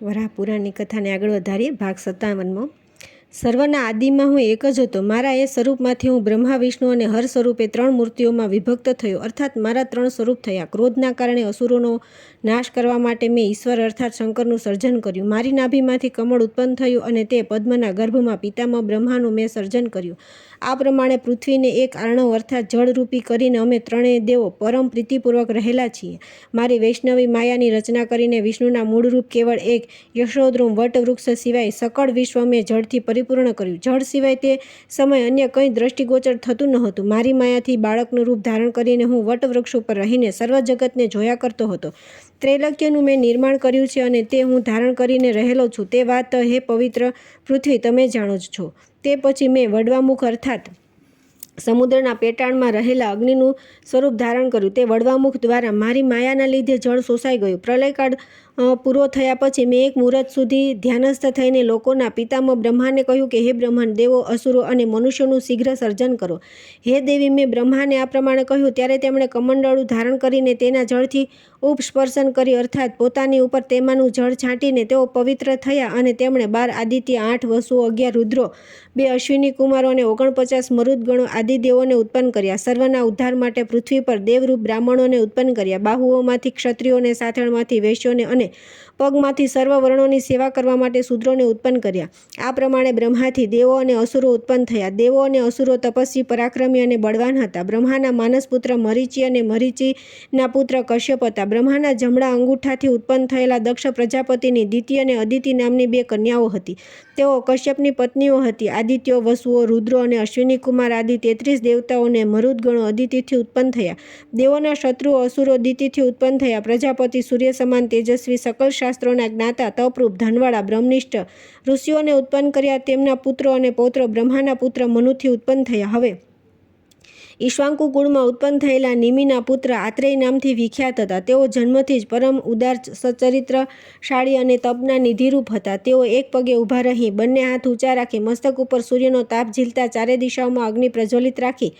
વરાહ પુરાણની કથાને આગળ વધારીએ. ભાગ 57. સર્વના આદિમાં હું એક જ હતો. મારા એ સ્વરૂપમાંથી હું બ્રહ્મા, વિષ્ણુ અને હર સ્વરૂપે 3 મૂર્તિઓમાં વિભક્ત થયો. અર્થાત મારા 3 સ્વરૂપ થયા. ક્રોધના કારણે અસુરોનો નાશ કરવા માટે મેં ઈશ્વર અર્થાત શંકરનું સર્જન કર્યું. મારી નાભીમાંથી કમળ ઉત્પન્ન થયું અને તે પદ્મના ગર્ભમાં પિતામહ બ્રહ્માનું મેં સર્જન કર્યું. આ પ્રમાણે પૃથ્વીને એક આર્ણવ અર્થાત જળરૂપી કરીને અમે 3 દેવો પરમ પ્રીતિપૂર્વક રહેલા છીએ. મારી વૈષ્ણવી માયાની રચના કરીને વિષ્ણુના મૂળરૂપ કેવળ એક યશોદ્રુમ વટવૃક્ષ સિવાય સકળ વિશ્વ મેં જળથી પરિપૂર્ણ કર્યું. જળ સિવાય તે સમય અન્ય કંઈ દ્રષ્ટિગોચર થતું નહોતું. મારી માયાથી બાળકનું રૂપ ધારણ કરીને હું વટવૃક્ષ ઉપર રહીને સર્વ જગતને જોયા કરતો હતો. ત્રૈલોક્યનું મેં નિર્માણ કર્યું છે અને તે હું ધારણ કરીને રહેલો છું. તે વાત હે પવિત્ર પૃથ્વી તમે જાણો જ છો. તે પછી મેં વડવામુખ અર્થાત સમુદ્રના પેટાળમાં રહેલા અગ્નિનું સ્વરૂપ ધારણ કર્યું. તે વડવામુખ દ્વારા મારી માયાના લીધે જળ શોષાઈ ગયું. પ્રલયકાળ પૂરો થયા પછી મેં એક મુહૂર્ત સુધી ધ્યાનસ્થ થઈને લોકોના પિતામહ બ્રહ્માને કહ્યું કે હે બ્રહ્મણ, દેવો, અસુરો અને મનુષ્યોનું શીઘ્ર સર્જન કરો. હે દેવી, મેં બ્રહ્માને આ પ્રમાણે કહ્યું ત્યારે તેમણે કમંડળું ધારણ કરીને તેના જળથી ઉપસ્પર્શન કરી અર્થાત પોતાની ઉપર તેમાંનું જળ છાંટીને તેઓ પવિત્ર થયા અને તેમણે 12 આદિત્ય, 8 વસુઓ, 11 રુદ્રો, 2 અશ્વિની કુમારો અને 49 મરુદગણો આદિ દેવોને ઉત્પન્ન કર્યા. સર્વના ઉદ્ધાર માટે પૃથ્વી પર દેવરૂપ બ્રાહ્મણોને ઉત્પન્ન કર્યા. બાહુઓમાંથી ક્ષત્રિયોને, સાથળમાંથી વૈશ્યોને અને પગમાંથી સર્વ વર્ણોની સેવા કરવા માટે શૂદ્રોને ઉત્પન્ન કર્યા. આ પ્રમાણે બ્રહ્માથી દેવો અને અસુરો ઉત્પન્ન થયા. દેવો અને અસુરો તપસ્વી, પરાક્રમી અને બળવાન હતા. બ્રહ્માના માનસ પુત્ર મરીચી અને મરીચીના પુત્ર કશ્યપ હતા. બ્રહ્માના જમણા અંગૂઠાથી ઉત્પન્ન થયેલા દક્ષ પ્રજાપતિની દિતિ અને અદિતિ નામની 2 કન્યાઓ હતી. તેઓ કશ્યપની પત્નીઓ હતી. આદિત્યો, વસુઓ, રુદ્રો અને અશ્વિની કુમાર આદિ 33 દેવતાઓ અને મરુદગણો અદિતિથી ઉત્પન્ન થયા. દેવોના શત્રુઓ અસુરો દિતિથી ઉત્પન્ન થયા. પ્રજાપતિ સૂર્ય સમાન તેજસ્વી, સકલ શાસ્ત્રોના જ્ઞાતા, તપરૂપ, ધનવાળા, બ્રહ્મનિષ્ઠ ઋષિઓને ઉત્પન્ન કર્યા. તેમના પુત્રો અને પૌત્રો બ્રહ્માના પુત્ર મનુથી ઉત્પન્ન થયા. હવે ઈક્ષ્વાકુ કુળમાં ઉત્પન્ન થયેલા નિમિના પુત્ર આત્રેય નામથી વિખ્યાત હતા. તેઓ જન્મથી જ પરમ ઉદાર, સચરિત્રશાળી અને તપના નિધિરૂપ હતા. તેઓ એક પગે ઊભા રહી, બંને હાથ ઊંચા રાખી, મસ્તક ઉપર સૂર્યનો તાપ ઝીલતા, ચારે દિશાઓમાં અગ્નિ પ્રજ્વલિત રાખી,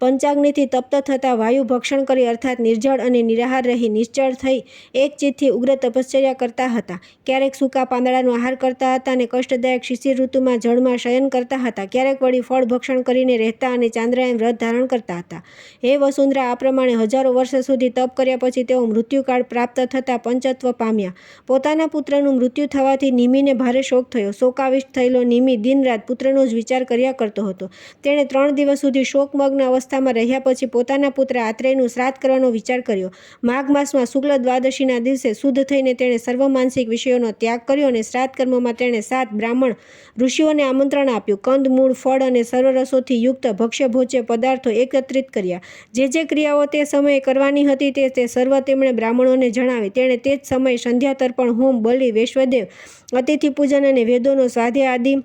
પંચાગ્નિથી તપ્ત થતા વાયુ ભક્ષણ કરી અર્થાત નિર્જળ અને નિરાહાર રહી, નિશ્ચળ થઈ એક ચિત્તથી ઉગ્ર તપશ્ચર્યા કરતા હતા. ક્યારેક સૂકા પાંદડાનો આહાર કરતા હતા અને કષ્ટદાયક શિશિર ઋતુમાં જળમાં શયન કરતા હતા. ક્યારેક વળી ફળ ભક્ષણ કરીને રહેતા અને ચાંદ્રાયન વ્રત ધારણ કરતા હતા. હે વસુંધરા, આ પ્રમાણે હજારો વર્ષ સુધી તપ કર્યા પછી તેઓ મૃત્યુકાળ પ્રાપ્ત થતા પંચત્વ પામ્યા. પોતાના પુત્રનું મૃત્યુ થવાથી નિમિને ભારે શોક થયો. શોકાવિષ્ટ થયેલો નિમિ દિન રાત પુત્રનો જ વિચાર કર્યા કરતો હતો. તેણે 3 દિવસ સુધી શોકમગ્ન અવસ્થામાં રહ્યા પછી પોતાના પુત્ર આત્રેયનું શ્રાદ્ધ કરવાનો વિચાર કર્યો. માઘ માસમાં શુક્લ દ્વાદશીના દિવસે શુદ્ધ થઈને તેણે સર્વ માનસિક વિષયોનો ત્યાગ કર્યો અને શ્રાદ્ધ કર્મમાં તેણે 7 બ્રાહ્મણ ઋષિઓને આમંત્રણ આપ્યું. કંદ, મૂળ, ફળ અને સર્વરસોથી યુક્ત ભક્ષ્ય ભોજ્ય પદાર્થો એકત્રિત કર્યા. જે ક્રિયાઓ તે સમયે કરવાની હતી તે સર્વ તેમણે બ્રાહ્મણોને જણાવી. તેણે તે જ સમયે સંધ્યા તર્પણ, હોમ, બલિ, વૈશ્વદેવ, અતિથિ પૂજન અને વેદોનો સ્વાધ્યાય આદિ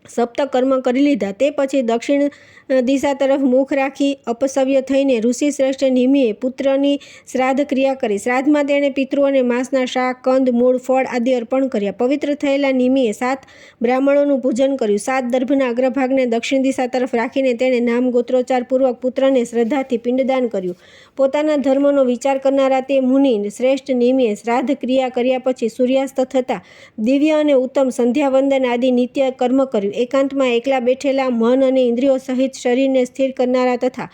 સપ્ત કર્મ કરી લીધા. તે પછી દક્ષિણ દિશા તરફ મુખ રાખી અપસવ્ય થઈને ઋષિ શ્રેષ્ઠ નિમિએ પુત્રની શ્રાદ્ધ ક્રિયા કરી. શ્રાદ્ધમાં તેણે પિતૃઓને માંસના શાક, કંદ, મૂળ, ફળ આદિ અર્પણ કર્યા. પવિત્ર થયેલા નિમિએ 7 બ્રાહ્મણોનું પૂજન કર્યું. 7 દર્ભના અગ્રભાગને દક્ષિણ દિશા તરફ રાખીને તેણે નામ ગોત્રોચ્ચારપૂર્વક પુત્રને શ્રદ્ધાથી પિંડદાન કર્યું. પોતાના ધર્મનો વિચાર કરનારા તે મુનિ શ્રેષ્ઠ નિમિએ શ્રાદ્ધ ક્રિયા કર્યા પછી સૂર્યાસ્ત થતાં દિવ્ય અને ઉત્તમ સંધ્યાવંદન આદિ નિત્ય કર્મ કર્યું. એકાંતમાં એકલા બેઠેલા મન અને ઇન્દ્રિયો સહિત શરીરને સ્થિર કરનારા તથા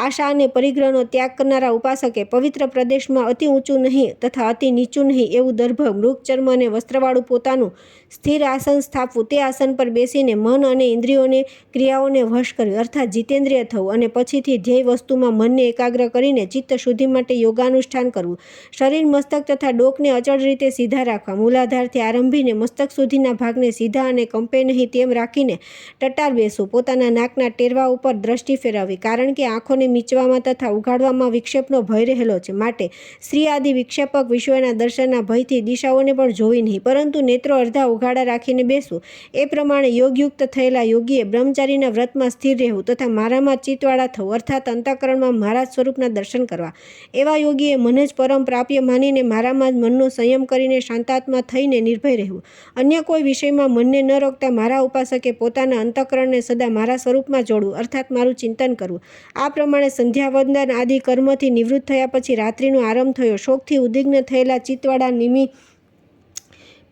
આશા અને પરિગ્રહનો ત્યાગ કરનારા ઉપાસકે પવિત્ર પ્રદેશમાં અતિ ઊંચું નહીં તથા અતિ નીચું નહીં એવું દર્ભ, મૃગ ચર્મ અને વસ્ત્રવાળું પોતાનું સ્થિર આસન સ્થાપવું. તે આસન પર બેસીને મન અને ઇન્દ્રિયોને ક્રિયાઓને વશ કર્યું અર્થાત જીતેન્દ્રિય થવું અને પછીથી ધ્યેય વસ્તુમાં મનને એકાગ્ર કરીને ચિત્ત શુદ્ધિ માટે યોગાનુષ્ઠાન કરવું. શરીર, મસ્તક તથા ડોકને અચળ રીતે સીધા રાખવા. મૂલાધારથી આરંભીને મસ્તક સુધીના ભાગને સીધા અને કંપે નહીં તેમ રાખીને ટટ્ટાર બેસવું. પોતાના નાકના ટેરવા ઉપર દ્રષ્ટિ ફેરવવી, કારણ કે આંખોને મીચવામાં તથા ઉઘાડવામાં વિક્ષેપનો ભય રહેલો છે. માટે સ્ત્રી આદિ વિક્ષેપક વિષયોના દર્શનના ભયથી દિશાઓને પણ જોવી નહીં, પરંતુ નેત્રો અર્ધા ઉઘાડા રાખીને બેસવું. એ પ્રમાણે યોગયુક્ત થયેલા યોગીએ બ્રહ્મચારીના વ્રતમાં સ્થિર રહેવું તથા મારામાં ચિત્તવાળા થવું અર્થાત અંતઃકરણમાં મારા સ્વરૂપના દર્શન કરવા. એવા યોગીએ મને જ પરમ પ્રાપ્ય માનીને મારામાં જ મનનો સંયમ કરીને શાંતાત્મા થઈને નિર્ભય રહેવું. અન્ય કોઈ વિષયમાં મનને ન રોકતા મારા ઉપાસકે પોતાના અંતઃકરણને સદા મારા સ્વરૂપમાં જોડવું અર્થાત મારું ચિંતન કરવું. આ પ્રમાણે સંધ્યાવંદન આદિ કર્મથી નિવૃત્ત થયા પછી રાત્રિનો આરંભ થયો. શોકથી ઉદ્વિગ્ન થયેલા ચિત્તવાળા નિમિ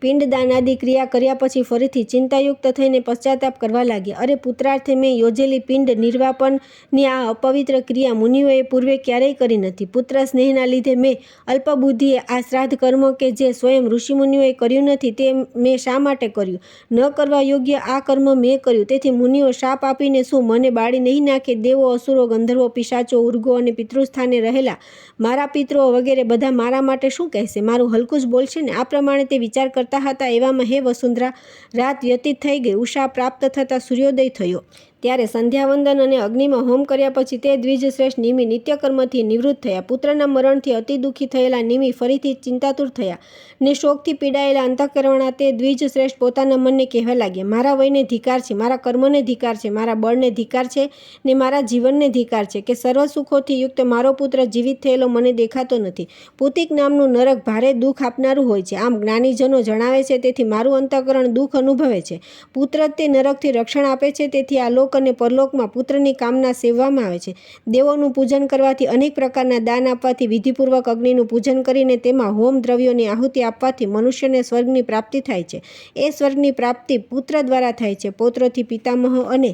પિંડદાન આદિ ક્રિયા કર્યા પછી ફરીથી ચિંતાયુક્ત થઈને પશ્ચાતાપ કરવા લાગ્યા. અરે પુત્રાર્થે મેં યોજેલી પિંડ નિર્વાપનની આ અપવિત્ર ક્રિયા મુનિઓએ પૂર્વે ક્યારેય કરી નથી. પુત્ર સ્નેહના લીધે મેં અલ્પબુદ્ધિએ આ શ્રાદ્ધ કર્મ કે જે સ્વયં ઋષિમુનિઓએ કર્યું નથી તે મેં શા માટે કર્યું? ન કરવા યોગ્ય આ કર્મ મેં કર્યું. તેથી મુનિઓ શાપ આપીને શું મને બાળી નહીં નાખે? દેવો, અસુરો, ગંધર્વો, પિશાચો, ઉર્ગો અને પિતૃસ્થાને રહેલા મારા પિતૃઓ વગેરે બધા મારા માટે શું કહેશે? મારું હલકું જ બોલશે ને? આ પ્રમાણે તે વિચાર કરતા હતા. એવામાં હે વસુંધરા, રાત વ્યતીત થઈ ગઈ. ઉષા પ્રાપ્ત થતાં સૂર્યોદય થયો. ત્યારે સંધ્યાવંદન અને અગ્નિમાં હોમ કર્યા પછી તે દ્વિજશ્રેષ્ઠ નિમિ નિત્યકર્મથી નિવૃત્ત થયા. પુત્રના મરણથી અતિ દુઃખી થયેલા નિમિ ફરીથી ચિંતાતુર થયા ને શોકથી પીડાયેલા અંતઃકરણના તે દ્વિજશ્રેષ્ઠ પોતાના મનને કહેવા લાગ્યા, મારા વયને ધિકાર છે, મારા કર્મને ધિકાર છે, મારા બળને ધિકાર છે ને મારા જીવનને ધિકાર છે કે સર્વ સુખોથી યુક્ત મારો પુત્ર જીવિત થયેલો મને દેખાતો નથી. પુતિક નામનું નરક ભારે દુઃખ આપનારું હોય છે, આમ જ્ઞાનીજનો જણાવે છે. તેથી મારું અંતઃકરણ દુઃખ અનુભવે છે. પુત્ર તે નરકથી રક્ષણ આપે છે. તેથી આ લોક અને પરલોકમાં પુત્રની કામના સેવવામાં આવે છે. દેવોનું પૂજન કરવાથી, અનેક પ્રકારના દાન આપવાથી, વિધિપૂર્વક અગ્નિનું પૂજન કરીને તેમાં હોમ દ્રવ્યોની આહુતિ આપવાથી મનુષ્યને સ્વર્ગની પ્રાપ્તિ થાય છે. એ સ્વર્ગની પ્રાપ્તિ પુત્ર દ્વારા થાય છે. પૌત્રોથી પિતામહ અને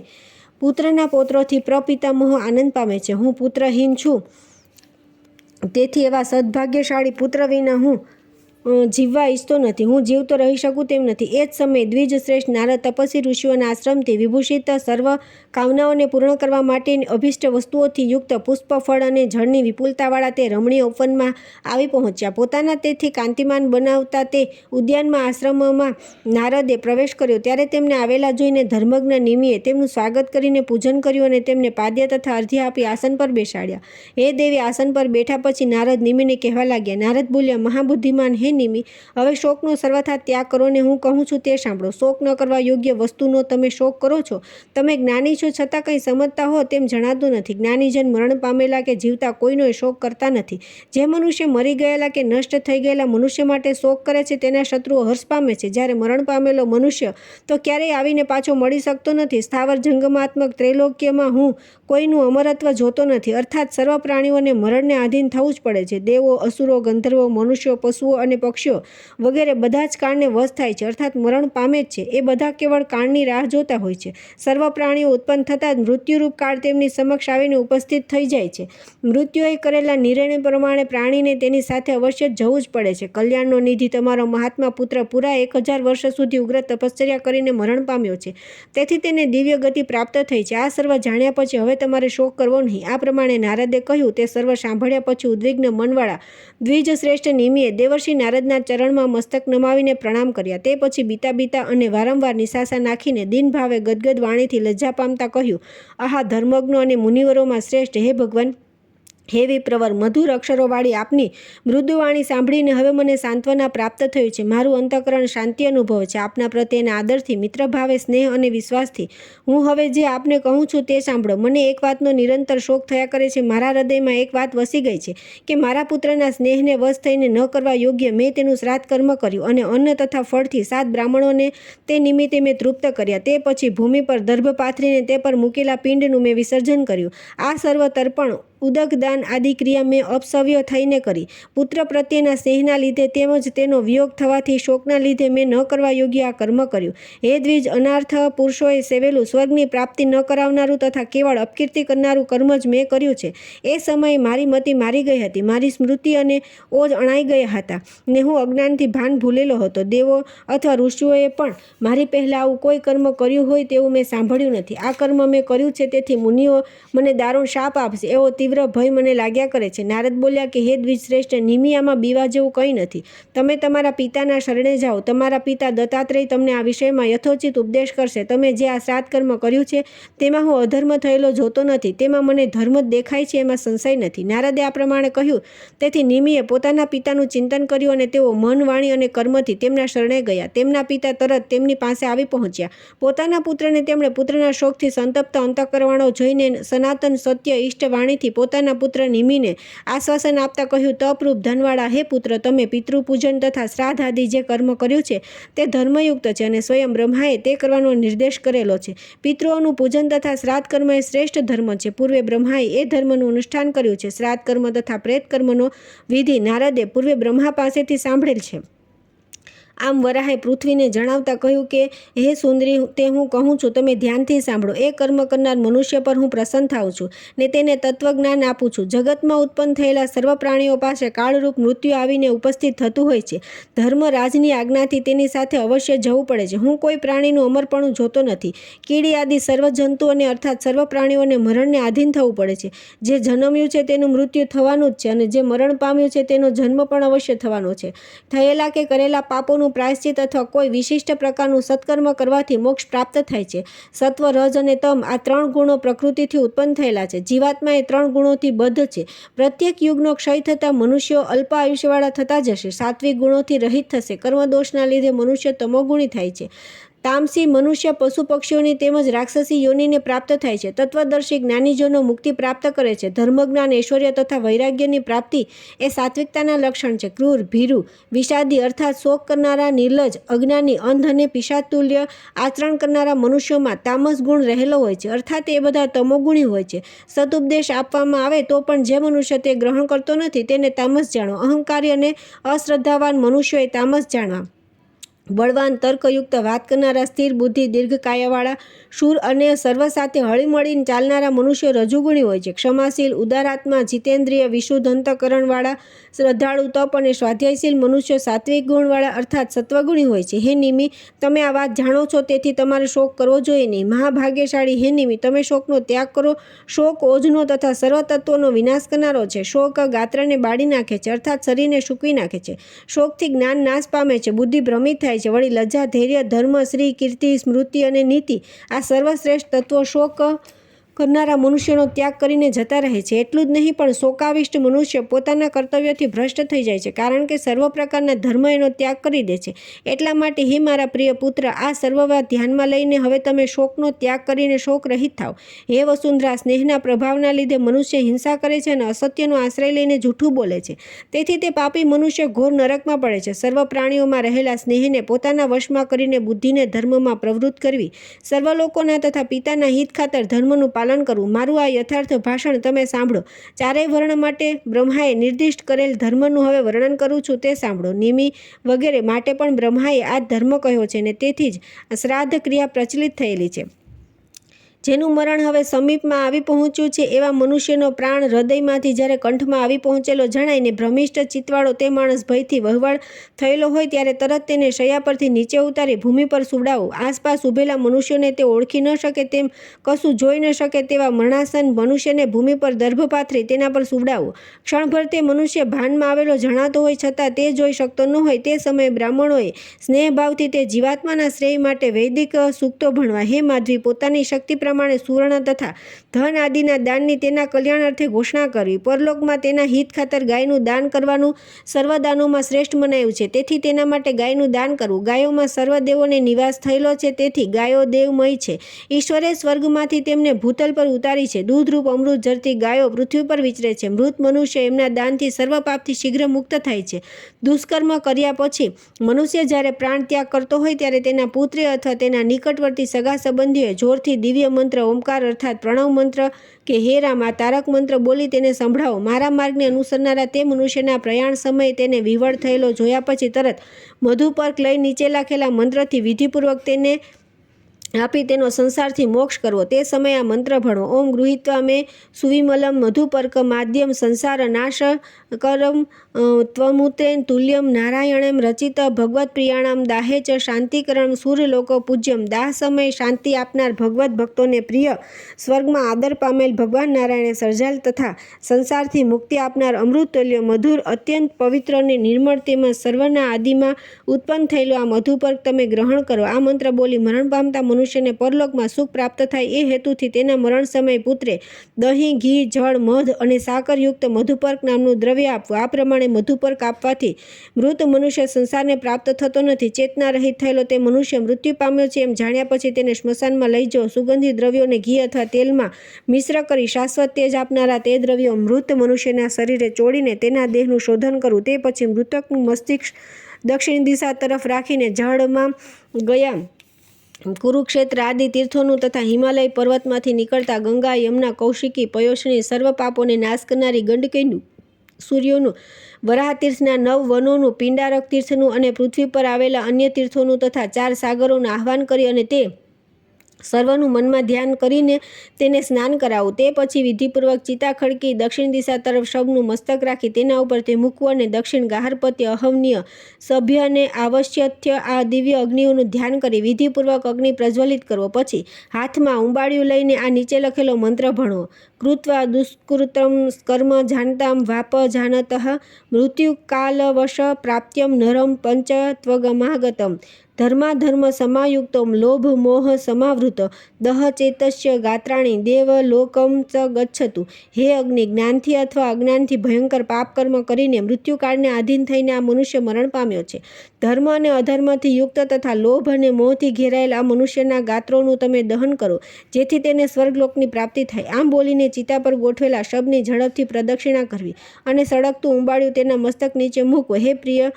પુત્રના પૌત્રોથી પ્રપિતામહ આનંદ પામે છે. હું પુત્રહીન છું, તેથી એવા સદભાગ્યશાળી પુત્ર વિના હું જીવવા ઈચ્છતો નથી. હું જીવતો રહી શકું તેમ નથી. એ જ સમયે દ્વિજશ્રેષ્ઠ નારદ તપસ્વી ઋષિઓના આશ્રમથી વિભૂષિત સર્વ કામનાઓને પૂર્ણ કરવા માટેની અભિષ્ટ વસ્તુઓથી યુક્ત પુષ્પ, ફળ અને જળની વિપુલતાવાળા તે રમણીય ઉપવનમાં આવી પહોંચ્યા. પોતાના તેથી કાંતિમાન બનાવતા તે ઉદ્યાનમાં આશ્રમમાં નારદે પ્રવેશ કર્યો. ત્યારે તેમને આવેલા જોઈને ધર્મજ્ઞ નિમિએ તેમનું સ્વાગત કરીને પૂજન કર્યું અને તેમને પાદ્ય તથા અર્ધ્ય આપી આસન પર બેસાડ્યા. હે દેવી, આસન પર બેઠા પછી નારદ નિમિને કહેવા લાગ્યા. નારદ બોલ્યા, મહાબુદ્ધિમાન હે નિમિ, હવે શોકનો સર્વથા ત્યાગ કરો ને હું કહું છું તે સાંભળો. શોક ન કરવા યોગ્ય વસ્તુનો તમે શોક કરો છો. તમે જ્ઞાની છો છતાં કંઈ સમજતા હો તેમ જણાતું નથી. જ્ઞાનીજન મરણ પામેલા કે જીવતા કોઈનો શોક કરતા નથી. જે મનુષ્ય મરી ગયેલા કે નષ્ટ થઈ ગયેલા મનુષ્ય માટે શોક કરે છે તેના શત્રુઓ હર્ષ પામે છે. જ્યારે મરણ પામેલો મનુષ્ય તો ક્યારેય આવીને પાછો મળી શકતો નથી. સ્થાવર જંગમાત્મક ત્રૈલોક્યમાં હું કોઈનું અમરત્વ જોતો નથી. અર્થાત સર્વ પ્રાણીઓને મરણને આધીન થવું જ પડે છે. દેવો, અસુરો, ગંધર્વો, મનુષ્યો, પશુઓ અને પક્ષીઓ વગેરે બધા જ કાળને વશ થાય છે, અર્થાત મરણ પામે જ છે. એ બધા કેવળ કાળની રાહ જોતા હોય છે. સર્વ પ્રાણીઓ ઉત્પન્ન થતાં જ મૃત્યુરૂપ કાળ તેમની સમક્ષ આવીને ઉપસ્થિત થઈ જાય છે. મૃત્યુએ કરેલા નિર્ણય પ્રમાણે પ્રાણીને તેની સાથે અવશ્ય જવું જ પડે છે. કલ્યાણનો નિધિ તમારો મહાત્મા પુત્ર પૂરા 1000 વર્ષ સુધી ઉગ્ર તપશ્ચર્યા કરીને મરણ પામ્યો છે. તેથી તેને દિવ્ય ગતિ પ્રાપ્ત થઈ છે. આ સર્વ જાણ્યા પછી હવે તમારે શોક કરવો નહીં. આ પ્રમાણે નારદે કહ્યું. તે સર્વ સાંભળ્યા પછી ઉદ્વિગ્ન મનવાળા દ્વિજશ્રેષ્ઠ નિમિએ દેવર્ષિ નારદના ચરણમાં મસ્તક નમાવીને પ્રણામ કર્યા. તે પછી બીતા અને વારંવાર નિશાસા નાખીને દીન ભાવે ગદગદ વાણીથી લજ્જા પામતા કહ્યું, આહા ધર્મજ્ઞો અને મુનિવરોમાં શ્રેષ્ઠ, હે ભગવાન, હે વિપ્રવર, મધુર અક્ષરોવાળી આપની મૃદુવાણી સાંભળીને હવે મને સાંત્વના પ્રાપ્ત થયું છે. મારું અંતઃકરણ શાંતિ અનુભવે છે. આપના પ્રત્યેના આદરથી, મિત્રભાવે, સ્નેહ અને વિશ્વાસથી હું હવે જે આપને કહું છું તે સાંભળો. મને એક વાતનો નિરંતર શોક થયા કરે છે. મારા હૃદયમાં એક વાત વસી ગઈ છે કે મારા પુત્રના સ્નેહને વશ થઈને ન કરવા યોગ્ય મેં તેનું શ્રાદ્ધ કર્મ કર્યું અને અન્ન તથા ફળથી 7 બ્રાહ્મણોને તે નિમિત્તે મેં તૃપ્ત કર્યા. તે પછી ભૂમિ પર દર્ભ પાથરીને તે પર મૂકેલા પિંડનું મેં વિસર્જન કર્યું. આ સર્વ તર્પણ, ઉદકદાન આદિ ક્રિયા મેં અપસવ્ય થઈને કરી. પુત્ર પ્રત્યેના સ્નેહના લીધે તેમજ તેનો વિયોગ થવાથી શોકના લીધે મેં ન કરવા યોગ્ય આ કર્મ કર્યું. હે દ્વિજ, અનાર્થ પુરુષોએ સેવેલું સ્વર્ગની પ્રાપ્તિ ન કરાવનારું તથા કેવળ અપકીર્તિ કરનારું કર્મ જ મેં કર્યું છે. એ સમયે મારી મતિ મારી ગઈ હતી. મારી સ્મૃતિ અને ઓજ અણાઈ ગયા હતા ને હું અજ્ઞાનથી ભાન ભૂલેલો હતો. દેવો અથવા ઋષિઓએ પણ મારી પહેલાં આવું કોઈ કર્મ કર્યું હોય તેવું મેં સાંભળ્યું નથી. આ કર્મ મેં કર્યું છે, તેથી મુનિઓ મને દારૂણ શાપ આપશે એવો તીવ્ર ભય મને લાગ્યા કરે છે. નારદ બોલ્યા કે હે દ્વિજશ્રેષ્ઠ નિમિયામાં બીવા જેવું કંઈ નથી. તમે તમારા પિતાના શરણે જાઓ. તમારા પિતા દત્તાત્રેય તમને આ વિષયમાં યથોચિત ઉપદેશ કરશે. તમે જે આ શ્રાદ્ધ કર્મ કર્યું છે તેમાં હું અધર્મ થયેલો જોતો નથી. તેમાં મને ધર્મ જ દેખાય છે, એમાં સંશય નથી. નારદે આ પ્રમાણે કહ્યું. તેથી નિમિએ પોતાના પિતાનું ચિંતન કર્યું અને તેઓ મન, વાણી અને કર્મથી તેમના શરણે ગયા. તેમના પિતા તરત તેમની પાસે આવી પહોંચ્યા. પોતાના પુત્રને તેમણે પુત્રના શોકથી સંતપ્ત અંતઃકરણો જોઈને સનાતન સત્ય ઇષ્ટ વાણીથી પોતાના પુત્ર નિમિને આશ્વાસન આપતા કહ્યું, તપરૂપ ધનવાળા હે પુત્ર, તમે પિતૃપૂજન તથા શ્રાદ્ધ આદિ જે કર્મ કર્યું છે તે ધર્મયુક્ત છે અને સ્વયં બ્રહ્માએ તે કરવાનો નિર્દેશ કરેલો છે. પિતૃઓનું પૂજન તથા શ્રાદ્ધ કર્મ એ શ્રેષ્ઠ ધર્મ છે. પૂર્વે બ્રહ્માએ એ ધર્મનું અનુષ્ઠાન કર્યું છે. શ્રાદ્ધ કર્મ તથા પ્રેત કર્મનો વિધિ નારદે પૂર્વે બ્રહ્મા પાસેથી સાંભળેલ છે. આમ વરાહે પૃથ્વીને જણાવતા કહ્યું કે હે સુંદરી, તે હું કહું છું તમે ધ્યાનથી સાંભળો. એ કર્મ કરનાર મનુષ્ય પર હું પ્રસન્ન થાઉં છું ને તેને તત્વજ્ઞાન આપું છું. જગતમાં ઉત્પન્ન થયેલા સર્વ પ્રાણીઓ પાસે કાળરૂપ મૃત્યુ આવીને ઉપસ્થિત થતું હોય છે. ધર્મરાજની આજ્ઞાથી તેની સાથે અવશ્ય જવું પડે છે. હું કોઈ પ્રાણીનું અમરપણું જોતો નથી. કીડી આદિ સર્વ જંતુઓને અર્થાત સર્વ પ્રાણીઓને મરણને આધીન થવું પડે છે. જે જન્મ્યું છે તેનું મૃત્યુ થવાનું જ છે અને જે મરણ પામ્યું છે તેનો જન્મ પણ અવશ્ય થવાનો છે. થયેલા કે કરેલા પાપોનું પ્રાયશ્ચિત અથવા કોઈ વિશિષ્ટ પ્રકારનું સત્કર્મ કરવાથી મોક્ષ પ્રાપ્ત થાય છે. સત્વ, રજ અને તમ આ 3 ગુણો પ્રકૃતિથી ઉત્પન્ન થયેલા છે. જીવાત્મા એ 3 ગુણોથી બદ્ધ છે. પ્રત્યેક યુગનો ક્ષય થતાં મનુષ્યો અલ્પ આયુષ્યવાળા થતા જશે. સાત્વિક ગુણોથી રહિત થશે. કર્મદોષના લીધે મનુષ્ય તમોગુણી થાય છે. તામસી મનુષ્ય પશુ પક્ષીઓની તેમજ રાક્ષસી યોનિને પ્રાપ્ત થાય છે. તત્વદર્શી જ્ઞાનીજનો મુક્તિ પ્રાપ્ત કરે છે. ધર્મજ્ઞાન, ઐશ્વર્ય તથા વૈરાગ્યની પ્રાપ્તિ એ સાત્વિકતાના લક્ષણ છે. ક્રૂર, ભીરુ, વિષાદી અર્થાત શોક કરનારા, નિર્લજ, અજ્ઞાની, અંધ અને પિશાચતુલ્ય આચરણ કરનારા મનુષ્યોમાં તામસ ગુણ રહેલો હોય છે. અર્થાત એ બધા તમોગુણી હોય છે. સદુપદેશ આપવામાં આવે તો પણ જે મનુષ્ય તે ગ્રહણ કરતો નથી તેને તામસ જાણો. અહંકારી અને અશ્રદ્ધાવાન મનુષ્યોએ તામસ જાણવા. બળવાન, તર્કયુક્ત વાત કરનારા, સ્થિર બુદ્ધિ, દીર્ઘકાયવાળા, શૂર અને સર્વ સાથે હળીમળીને ચાલનારા મનુષ્યો રજુગુણી હોય છે. ક્ષમાશીલ, ઉદારાત્મા, જીતેન્દ્રિય, વિશુદ્ધ અંતઃકરણવાળા, શ્રદ્ધાળુ, તપ અને સ્વાધ્યાયશીલ મનુષ્યો સાત્વિક ગુણવાળા અર્થાત સત્વગુણી હોય છે. હે નિમિ, તમે આ વાત જાણો છો તેથી તમારે શોક કરવો જોઈએ નહીં. મહાભાગ્યશાળી હે નિમિ, તમે શોકનો ત્યાગ કરો. શોક ઓજનો તથા સર્વ તત્વોનો વિનાશ કરનારો છે. શોક ગાત્રને બાળી નાખે છે અર્થાત શરીરને સૂકવી નાખે છે. શોકથી જ્ઞાન નાશ પામે છે. બુદ્ધિ ભ્રમિત થાય છે. વળી લજ્જા, ધૈર્ય, ધર્મ, શ્રી, કીર્તિ, સ્મૃતિ અને નીતિ આ સર્વશ્રેષ્ઠ તત્વો શોક કરનારા મનુષ્યનો ત્યાગ કરીને જતા રહે છે. એટલું જ નહીં પણ શોકાવિષ્ટ મનુષ્ય પોતાના કર્તવ્યથી ભ્રષ્ટ થઈ જાય છે કારણ કે સર્વ પ્રકારના ધર્મ એનો ત્યાગ કરી દે છે. એટલા માટે હે મારા પ્રિય પુત્ર, આ સર્વ વાત ધ્યાનમાં લઈને હવે તમે શોકનો ત્યાગ કરીને શોક રહિત થાવ. હે વસુંધરા, સ્નેહના પ્રભાવના લીધે મનુષ્ય હિંસા કરે છે અને અસત્યનો આશ્રય લઈને જૂઠું બોલે છે. તેથી તે પાપી મનુષ્ય ઘોર નરકમાં પડે છે. સર્વ પ્રાણીઓમાં રહેલા સ્નેહને પોતાના વશમાં કરીને બુદ્ધિને ધર્મમાં પ્રવૃત્ત કરવી. સર્વ લોકોના તથા પિતાના હિત ખાતર ધર્મનું પાલન કરવું. મારું આ યથાર્થ ભાષણ તમે સાંભળો. ચારેય વર્ણ માટે બ્રહ્માએ નિર્દિષ્ટ કરેલ ધર્મનું હવે વર્ણન કરું છું તે સાંભળો. નિમિ વગેરે માટે પણ બ્રહ્માએ આ ધર્મ કહ્યો છે અને તેથી જ શ્રાદ્ધ ક્રિયા પ્રચલિત થયેલી છે. જેનું મરણ હવે સમીપમાં આવી પહોંચ્યું છે એવા મનુષ્યનો પ્રાણ હૃદયમાંથી જ્યારે કંઠમાં આવી પહોંચેલો જણાઈને ભ્રમિષ્ઠ ચિત્તવાળો તે માણસ ભયથી વહવળ થયેલો હોય ત્યારે તરત તેને શૈયા પરથી નીચે ઉતારી ભૂમિ પર સુવડાવો. આસપાસ ઊભેલા મનુષ્યોને તે ઓળખી ન શકે તેમ કશું જોઈ ન શકે તેવા મરણાસન મનુષ્યને ભૂમિ પર દર્ભ પાથરી તેના પર સુવડાવો. ક્ષણભર તે મનુષ્ય ભાનમાં આવેલો જણાતો હોય છતાં તે જોઈ શકતો ન હોય તે સમયે બ્રાહ્મણોએ સ્નેહભાવથી તે જીવાત્માના શ્રેય માટે વૈદિક સૂક્તો ભણવા. હે માધવી, પોતાની શક્તિ પ્રમાણે સુવર્ણ તથા ધન આદિના દાનની તેના કલ્યાણ અર્થે ઘોષણા કરવી. પરલોકમાં તેના હિત ખાતર ગાયનું દાન કરવાનું સર્વદાનોમાં શ્રેષ્ઠ મનાયું છે. તેથી તેના માટે ગાયનું દાન કરવું. ગાયોમાં સર્વ દેવોને નિવાસ થયેલો છે તેથી ગાયો દેવમય છે. ઈશ્વરે સ્વર્ગમાંથી તેમને ભૂતલ પર ઉતારી છે. દૂધરૂપ અમૃત ઝરતી ગાયો પૃથ્વી પર વિચરે છે. મૃત મનુષ્ય એમના દાનથી સર્વ પાપથી શીઘ્ર મુક્ત થાય છે. દુષ્કર્મ કર્યા પછી મનુષ્ય જ્યારે પ્રાણ ત્યાગ કરતો હોય ત્યારે તેના પુત્રી અથવા તેના નિકટવર્તી સગા સંબંધીઓએ જોરથી દિવ્ય મંત્ર ઓમકાર અર્થાત પ્રણવ મંત્ર કે હે રામ આ તારક મંત્ર બોલી તેને સંભળાવો. મારા માર્ગને અનુસરનારા તે મનુષ્યના પ્રયાણ સમયે તેને વિવળ થયેલો જોયા પછી તરત મધુપર્ક લઈ નીચે લખેલા મંત્રથી વિધિપૂર્વક તેને આપી તેનો સંસારથી મોક્ષ કરવો. તે સમયે આ મંત્ર ભણવો. ઓમ ગૃહીત્વા મે સુવિમલમ મધુપર્ક માધ્યમ સંસાર નાશ કરમ ત્વમુત્રેન તુલ્યમ નારાયણેમ રચિત ભગવત પ્રિયાણામ દાહે ચ શાંતિકરણ સૂર્યલોક પૂજ્યમ. દાહ સમયે શાંતિ આપનાર ભગવત ભક્તોને પ્રિય સ્વર્ગમાં આદર પામેલ ભગવાન નારાયણે સર્જાલ તથા સંસારથી મુક્તિ આપનાર અમૃતતુલ્ય મધુર અત્યંત પવિત્ર અને નિર્મળ તેમજ સર્વના આદિમાં ઉત્પન્ન થયેલો આ મધુપર્ક તમે ગ્રહણ કરો. આ મંત્ર બોલી મરણ પામતા મનુષ્યને પરલોકમાં સુખ પ્રાપ્ત થાય એ હેતુથી તેના મરણ સમયે પુત્રે દહીં, ઘી, જળ, મધ અને સાકરયુક્ત મધુપર્ક નામનું દ્રવ્ય આપવું. આ પ્રમાણે મધુપર્ક આપવાથી મૃત મનુષ્ય સંસારને પ્રાપ્ત થતો નથી. ચેતના રહિત થયેલો તે મનુષ્ય મૃત્યુ પામ્યો છે એમ જાણ્યા પછી તેને સ્મશાનમાં લઈ જવો. સુગંધી દ્રવ્યોને ઘી અથવા તેલમાં મિશ્ર કરી શાશ્વત તેજ આપનારા તે દ્રવ્યો મૃત મનુષ્યના શરીરે ચોડીને તેના દેહનું શોધન કરવું. તે પછી મૃતકનું મસ્તિષ્ક દક્ષિણ દિશા તરફ રાખીને જળમાં ગયા કુરુક્ષેત્ર આદિ તીર્થોનું તથા હિમાલય પર્વતમાંથી નીકળતા ગંગા, યમુના, કૌશિકી, પયોષ્ણી સર્વ પાપોને નાશ કરનારી ગંડકીનું સૂર્યોનું, વરાહ તીર્થના 9 વનોનું, પિંડારક તીર્થનું અને પૃથ્વી પર આવેલા અન્ય તીર્થોનું તથા 4 સાગરોનું આહ્વાન કરી અને તે સર્વનું મનમાં ધ્યાન કરીને તેને સ્નાન કરાવું. તે પછી વિધિપૂર્વક ચિતા ખડકી દક્ષિણ દિશા તરફ શબનું મસ્તક રાખી તેના ઉપર તે મૂકવું અને દક્ષિણ ગાહરપત્ય, અહવનીય, સભ્ય અને આવશ્યથ્ય આ દિવ્ય અગ્નિઓનું ધ્યાન કરી વિધિપૂર્વક અગ્નિ પ્રજ્વલિત કરવો. પછી હાથમાં ઉંબાડિયું લઈને આ નીચે લખેલો મંત્ર ભણવો. કૃત્વા દુષ્કૃતમ કર્મ જાનતામ વાપ જાનતઃ મૃત્યુકાલવશ પ્રાપ્ત્યમ નરમ પંચત્વગમાગતમ ધર્માધર્મ સમાયુક્તમ લોભ મોહ સમાવૃત દહ ચેતસ્ય ગાત્રાણી દેવ લોકમ ચ ગચ્છતુ. હે અગ્નિ, જ્ઞાનથી અથવા અજ્ઞાનથી ભયંકર પાપ કર્મ કરીને મૃત્યુકાળને આધીન થઈને આ મનુષ્ય મરણ પામ્યો છે. ધર્મ અને અધર્મથી યુક્ત તથા લોભ અને મોહથી ઘેરાયેલ આ મનુષ્યના ગાત્રોનું તમે દહન કરો જેથી તેને સ્વર્ગલોકની પ્રાપ્તિ થાય. આમ બોલીને ચિતા પર ગોઠવેલા શબની ઝડપથી પ્રદક્ષિણા કરવી અને સળગતું ઉંબાડિયું તેના મસ્તક નીચે મૂકવું. હે પ્રિય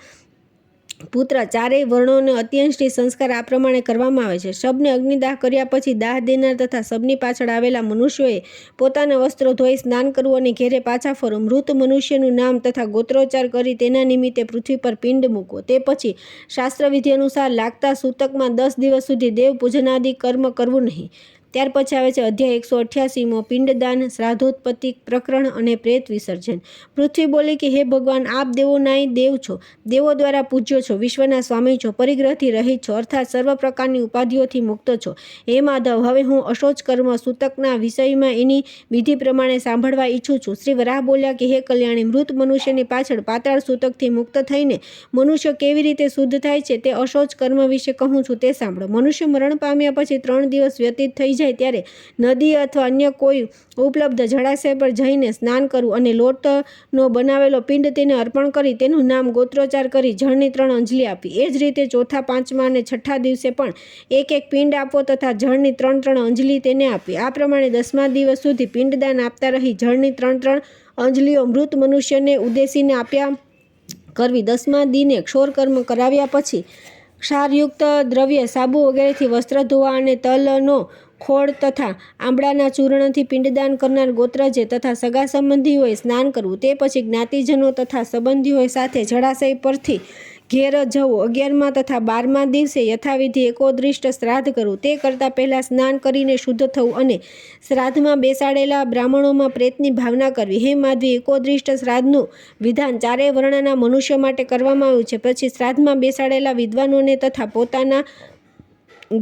પુત્ર, ચારેય વર્ણોને અત્યંશથી સંસ્કાર આ પ્રમાણે કરવામાં આવે છે. શબને અગ્નિદાહ કર્યા પછી દાહ દેનાર તથા શબની પાછળ આવેલા મનુષ્યોએ પોતાના વસ્ત્રો ધોઈ સ્નાન કરવું અને ઘેરે પાછા ફરવું. મૃત મનુષ્યનું નામ તથા ગોત્રોચ્ચાર કરી તેના નિમિત્તે પૃથ્વી પર પિંડ મૂકવો. તે પછી શાસ્ત્રવિધિ અનુસાર લાગતા સૂતકમાં 10 દિવસ સુધી દેવ પૂજનાદિ કર્મ કરવું નહીં. ત્યાર પછી આવે છે અધ્યાય 188મો, પિંડદાન, શ્રાદ્ધોત્પત્તિ પ્રકરણ અને પ્રેત વિસર્જન. પૃથ્વી બોલી કે હે ભગવાન, આપ દેવોનાય દેવ છો, દેવો દ્વારા પૂજ્યો છો, વિશ્વના સ્વામી છો, પરિગ્રહથી રહિત છો અર્થાત સર્વ પ્રકારની ઉપાધિઓથી મુક્ત છો. હે માધવ, હવે હું અશોચ કર્મ સૂતકના વિષયમાં એની વિધિ પ્રમાણે સાંભળવા ઈચ્છું છું. શ્રી વરાહ બોલ્યા કે હે કલ્યાણી, મૃત મનુષ્યની પાછળ પાતાળ સૂતકથી મુક્ત થઈને મનુષ્ય કેવી રીતે શુદ્ધ થાય છે તે અશોચ કર્મ વિશે કહું છું તે સાંભળો. મનુષ્ય મરણ પામ્યા પછી 3 દિવસ વ્યતીત થઈ જાય ત્યારે નદી અથવા અન્ય કોઈ ઉપલબ્ધ જળાશય પર જઈને સ્નાન કરવું અને લોટનો બનાવેલો પિંડ તેને અર્પણ કરી તેનું નામ ગોત્રોચ્ચાર કરી જળની 3 અંજલિ આપવી. એ જ રીતે ચોથા, 5મા અને 6ઠ્ઠા દિવસે પણ એક પિંડ આપવો તથા જળની 3 અંજલિ તેને આપવી. આ પ્રમાણે 10મા દિવસ સુધી પિંડદાન આપતા રહી જળની 3 અંજલિઓ મૃત મનુષ્યને ઉદ્દેશીને આપ્યા કરવી. 10મા દિને ક્ષોરકર્મ કરાવ્યા પછી ક્ષારયુક્ત દ્રવ્ય, સાબુ વગેરેથી વસ્ત્ર ધોવા અને તલનો ખોળ તથા આંબળાના ચૂર્ણથી પિંડદાન કરનાર ગોત્રજે તથા સગા સંબંધીઓએ સ્નાન કરવું. તે પછી જ્ઞાતિજનો તથા સંબંધીઓ સાથે જળાશય પરથી ઘેર જવું. 11મા તથા 12મા દિવસે યથાવિધિ એકોદ્રિષ્ટ શ્રાદ્ધ કરવું. તે કરતાં પહેલાં સ્નાન કરીને શુદ્ધ થવું અને શ્રાદ્ધમાં બેસાડેલા બ્રાહ્મણોમાં પ્રેતની ભાવના કરવી. હે માધવી, એકોદ્રિષ્ટ શ્રાદ્ધનું વિધાન ચારેય વર્ણના મનુષ્યો માટે કરવામાં આવ્યું છે. પછી શ્રાદ્ધમાં બેસાડેલા વિદ્વાનોને તથા પોતાના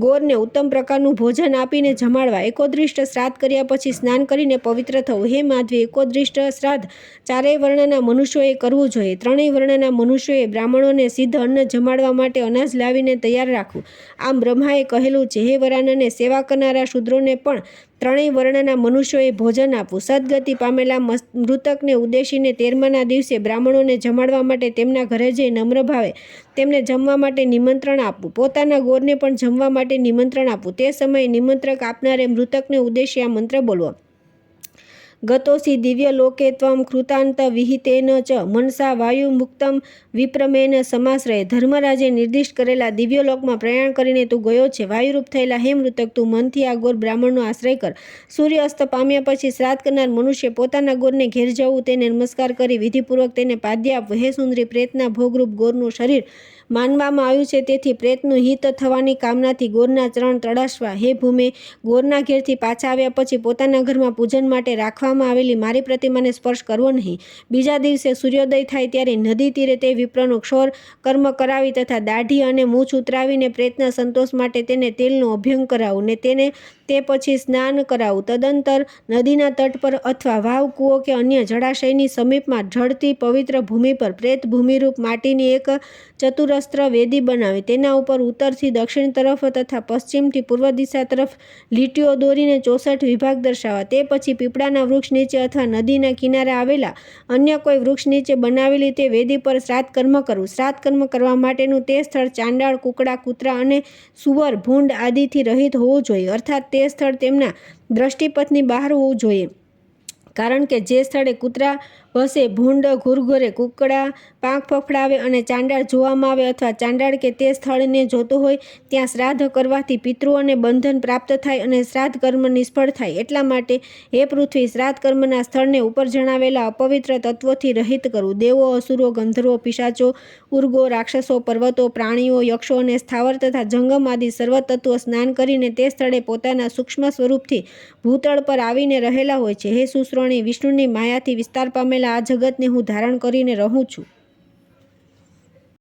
ગોરને ઉત્તમ પ્રકારનું ભોજન આપીને જમાડવા. એકોદ્રિષ્ટ શ્રાદ્ધ કર્યા પછી સ્નાન કરીને પવિત્ર થવું. હે માધવી, એકોદ્રિષ્ટ શ્રાદ્ધ ચારેય વર્ણના મનુષ્યોએ કરવું જોઈએ. 3ય વર્ણના મનુષ્યોએ બ્રાહ્મણોને સિદ્ધ અન્ન જમાડવા માટે અનાજ લાવીને તૈયાર રાખવું. આમ બ્રહ્માએ કહેલું છે. હે વરાનને, સેવા કરનારા શૂદ્રોને પણ 3ય વર્ણના મનુષ્યોએ ભોજન આપવું. સદગતિ પામેલા મૃતકને ઉદ્દેશીને 13માના દિવસે બ્રાહ્મણોને જમાડવા માટે તેમના ઘરે જઈ નમ્ર ભાવે તેમને જમવા માટે નિમંત્રણ આપવું. પોતાના ગોરને પણ જમવા માટે નિમંત્રણ આપવું. તે સમયે નિમંત્રક આપનારે મૃતકને ઉદ્દેશી આ મંત્ર બોલવો. ગતોસી દિવ્ય લોકે ત્વમ કૃતાંત વિહિતેન ચ મનસા વાયુ મુક્તમ વિપ્રમેન સમાશ્રય. ધર્મરાજે નિર્દિષ્ટ કરેલા દિવ્યલોકમાં પ્રયાણ કરીને તું ગયો છે. વાયુરૂપ થયેલા હે મૃતક, તું મનથી આ ગોર બ્રાહ્મણનો આશ્રય કર. સૂર્ય અસ્ત પામ્યા પછી શ્રાદ્ધ કરનાર મનુષ્ય પોતાના ગોરને ઘેર જવું, તેને નમસ્કાર કરી વિધિપૂર્વક તેને પાદ્ય આપવું. હે સુંદરી, પ્રેતના ભોગરૂપ ગોરનું શરીર માનવામાં આવ્યું છે, તેથી પ્રેતનું હિત થવાની કામનાથી ગોરના ચરણ તળાશવા. હે ભૂમે, ગોરના ઘેરથી પાછા આવ્યા પછી પોતાના ઘરમાં પૂજન માટે રાખવામાં આવેલી મારી પ્રતિમાને સ્પર્શ કરવો નહીં. બીજા દિવસે સૂર્યોદય થાય ત્યારે નદી તીરે તે વિપ્રનું ક્ષોર કર્મ કરાવી તથા દાઢી અને મૂછ ઉતરાવીને પ્રેતના સંતોષ માટે તેને તેલનું અભ્યંગ કરાવવું ને તે પછી સ્નાન કરાવવું. તદંતર નદીના તટ પર અથવા વાવ, કૂવો કે અન્ય જળાશયની સમીપમાં ઢળતી પવિત્ર ભૂમિ પર પ્રેત ભૂમિરૂપ માટીની એક ચતુરસ્ત્ર વેદી બનાવી તેના ઉપર ઉત્તરથી દક્ષિણ તરફ તથા પશ્ચિમથી પૂર્વ દિશા તરફ લીટીઓ દોરીને 64 વિભાગ દર્શાવવા. તે પછી પીપળાના વૃક્ષ નીચે અથવા નદીના કિનારે આવેલા અન્ય કોઈ વૃક્ષ નીચે બનાવેલી તે વેદી પર શ્રાદ્ધ કર્મ કરવું. શ્રાદ્ધ કર્મ કરવા માટેનું તે સ્થળ ચાંડાળ, કુકડા, કૂતરા અને સુવર, ભૂંડ આદિથી રહિત હોવું જોઈએ અર્થાત તે સ્થળ તેમના દ્રષ્ટિપથની બહાર હોવું જોઈએ. કારણ કે જે સ્થળે કૂતરા, વસે, ભૂંડ ઘુરઘરે, કુકડા પાંખ ફફડાવે અને ચાંડાળ જોવામાં આવે અથવા ચાંડાળ કે તે સ્થળને જોતો હોય ત્યાં શ્રાદ્ધ કરવાથી પિતૃઓને બંધન પ્રાપ્ત થાય અને શ્રાદ્ધ કર્મ નિષ્ફળ થાય. એટલા માટે હે પૃથ્વી, શ્રાદ્ધ કર્મના સ્થળને ઉપર જણાવેલા અપવિત્ર તત્વોથી રહિત કરવું. દેવો, અસુરો, ગંધર્વો, પિશાચો, ઉર્ગો, રાક્ષસો, પર્વતો, પ્રાણીઓ, યક્ષો અને સ્થાવર તથા જંગમ આદિ સર્વ તત્વો સ્નાન કરીને તે સ્થળે પોતાના સૂક્ષ્મ સ્વરૂપથી ભૂતળ પર આવીને રહેલા હોય છે. હે શુશ્રોણી, વિષ્ણુની માયાથી વિસ્તાર પામેલા આ જગતને હું ધારણ કરીને રહું છું.